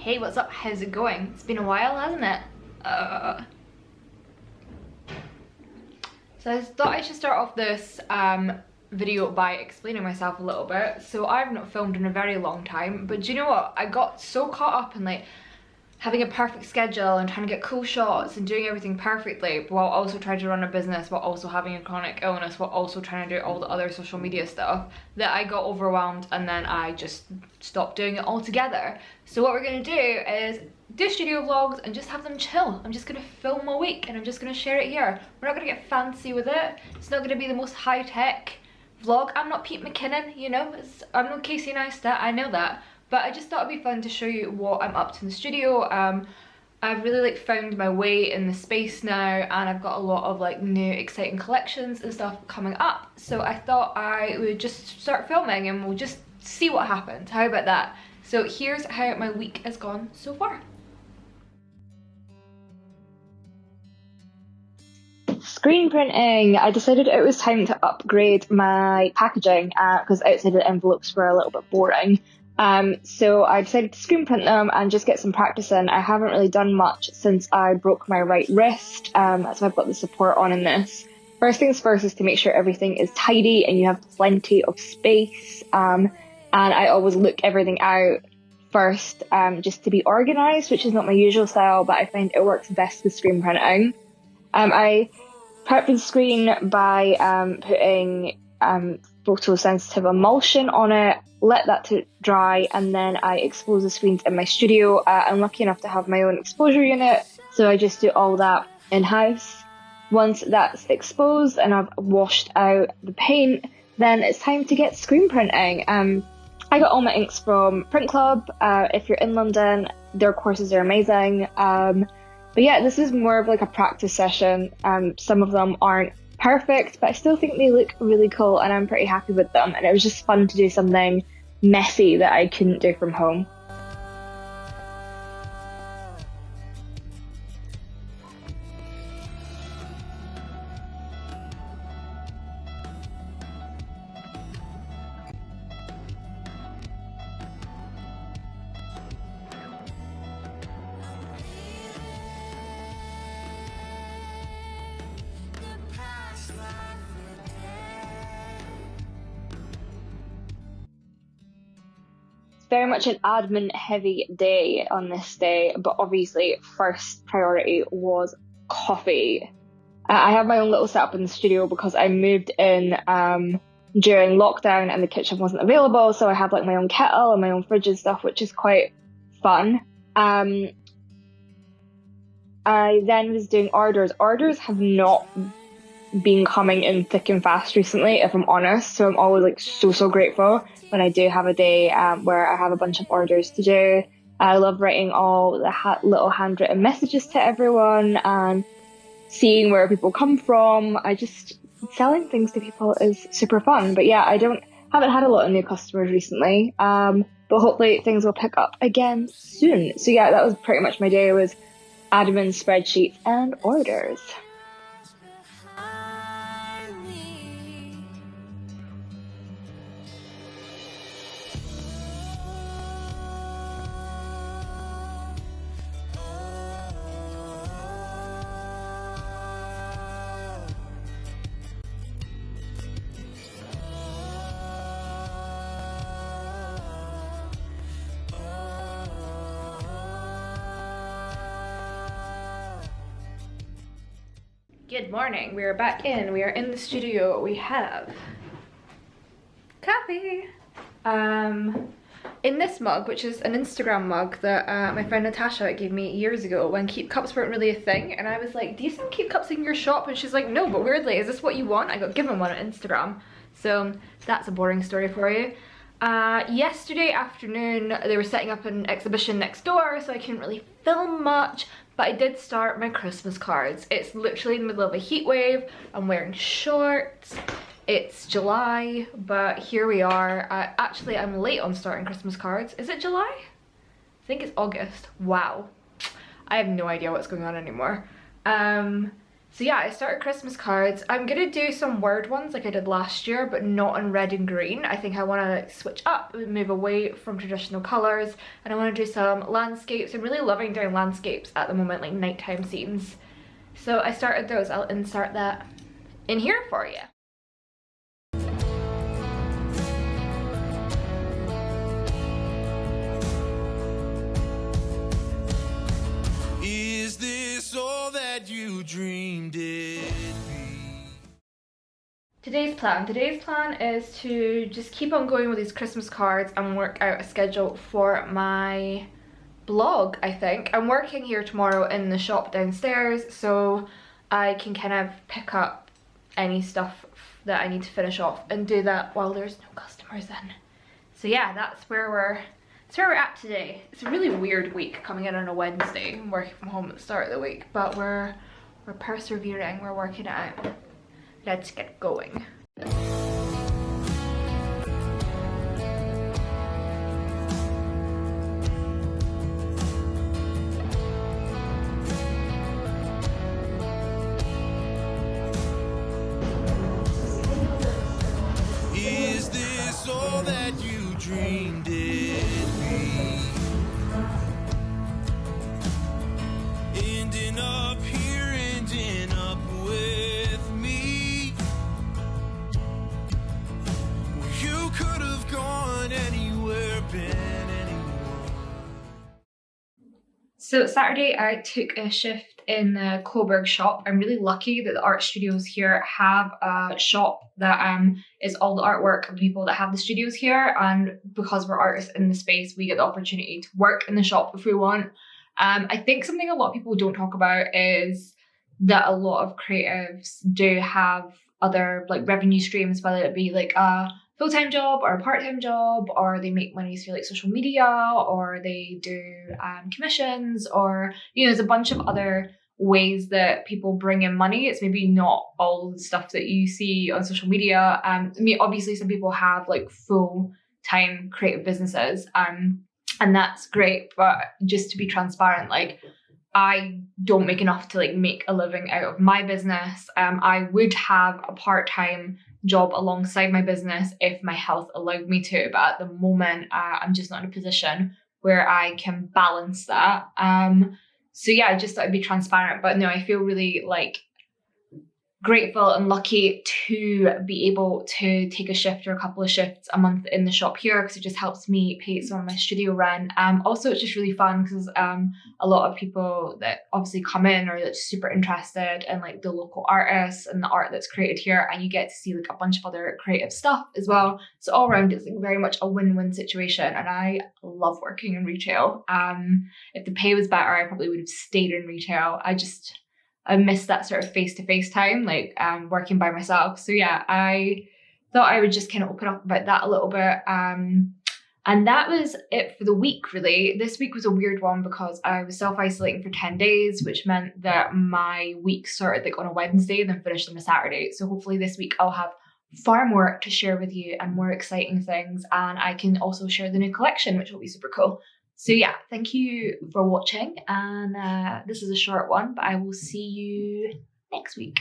Hey, what's up? How's it going? It's been a while, hasn't it? So I thought I should start off this video by explaining myself a little bit. So I've not filmed in a very long time, but do you know what? I got so caught up in like having a perfect schedule and trying to get cool shots and doing everything perfectly while also trying to run a business, while also having a chronic illness, while also trying to do all the other social media stuff, that I got overwhelmed and then I just stopped doing it altogether. So what we're going to do is do studio vlogs and just have them chill. I'm just going to film a week and I'm just going to share it here. We're not going to get fancy with it. It's not going to be the most high-tech vlog. I'm not Pete McKinnon, you know, I'm not Casey Neistat, I know that. But I just thought it'd be fun to show you what I'm up to in the studio. I've really found my way in the space now, and I've got a lot of like new exciting collections and stuff coming up. So I thought I would just start filming and we'll just see what happens. How about that? So here's how my week has gone so far. Screen printing. I decided it was time to upgrade my packaging because outside the envelopes were a little bit boring. So I decided to screen print them and just get some practice in. I haven't really done much since I broke my right wrist, so I've got the support on in this. First things first is to make sure everything is tidy and you have plenty of space, and I always look everything out first just to be organised, which is not my usual style, but I find it works best with screen printing. I prep the screen by putting photosensitive emulsion on it, let that to dry, and then I expose the screens in my studio. I'm lucky enough to have my own exposure unit, so I just do all that in-house. Once that's exposed and I've washed out the paint, then it's time to get screen printing. I got all my inks from Print Club. If you're in London, their courses are amazing. But yeah, this is more of like a practice session. Some of them aren't perfect, but I still think they look really cool and I'm pretty happy with them, and it was just fun to do something messy that I couldn't do from home. Very much an admin heavy day on this day, but obviously first priority was coffee. I have my own little setup in the studio because I moved in during lockdown and the kitchen wasn't available, so I have like my own kettle and my own fridge and stuff, which is quite fun. I then was doing orders. Orders have not been coming in thick and fast recently, if I'm honest, so I'm always like so grateful when I do have a day where I have a bunch of orders to do. I love writing all the little handwritten messages to everyone and seeing where people come from. Selling things to people is super fun. But yeah, haven't had a lot of new customers recently, but hopefully things will pick up again soon. So yeah, that was pretty much my day, was admin, spreadsheets and orders. Good morning, we are back in. We are in the studio. We have coffee. In this mug, which is an Instagram mug that my friend Natasha gave me years ago when keep cups weren't really a thing, and I was like, do you sell keep cups in your shop? And she's like, no, but weirdly, is this what you want? I got given one on Instagram. So that's a boring story for you. Yesterday afternoon, they were setting up an exhibition next door, so I couldn't really film much. But I did start my Christmas cards. It's literally in the middle of a heat wave. I'm wearing shorts. It's July, but here we are. Actually, I'm late on starting Christmas cards. Is it July? I think it's August. Wow. I have no idea what's going on anymore. So yeah, I started Christmas cards. I'm gonna do some word ones like I did last year, but not in red and green. I think I wanna switch up, move away from traditional colors, and I wanna do some landscapes. I'm really loving doing landscapes at the moment, like nighttime scenes. So I started those. I'll insert that in here for you. Is this all that you dreamed it'd be? Today's plan is to just keep on going with these Christmas cards and work out a schedule for my blog. I think I'm working here tomorrow in the shop downstairs, so I can kind of pick up any stuff that I need to finish off and do that while there's no customers in. So yeah, that's where we're at today. It's a really weird week coming in on a Wednesday. I'm working from home at the start of the week, but we're persevering, we're working it out. Let's get going. Is this all that you dreamed it'd be? Ending up here, ending up with me. You could have gone anywhere, been anyone. So Saturday I took a shift in the Coburg shop. I'm really lucky that the art studios here have a shop that is all the artwork of the people that have the studios here, and because we're artists in the space, we get the opportunity to work in the shop if we want. I think something a lot of people don't talk about is that a lot of creatives do have other like revenue streams, whether it be like a full-time job or a part-time job, or they make money through like social media, or they do commissions, or there's a bunch of other ways that people bring in money. It's maybe not all the stuff that you see on social media. I mean, obviously some people have like full-time creative businesses, and that's great, but just to be transparent, like I don't make enough to like make a living out of my business. I would have a part-time job alongside my business if my health allowed me to, but at the moment I'm just not in a position where I can balance that. So yeah, I just thought I'd be transparent, but no, I feel really like grateful and lucky to be able to take a shift or a couple of shifts a month in the shop here, because it just helps me pay some of my studio rent. Also, it's just really fun because a lot of people that obviously come in are like super interested in like the local artists and the art that's created here, and you get to see like a bunch of other creative stuff as well. So all around, it's like very much a win-win situation, and I love working in retail. If the pay was better, I probably would have stayed in retail. I miss that sort of face-to-face time, like working by myself. So yeah, I thought I would just kind of open up about that a little bit. And that was it for the week, really. This week was a weird one because I was self-isolating for 10 days, which meant that my week started like on a Wednesday and then finished on a Saturday. So hopefully this week I'll have far more to share with you and more exciting things. And I can also share the new collection, which will be super cool. So yeah, thank you for watching, and this is a short one, but I will see you next week.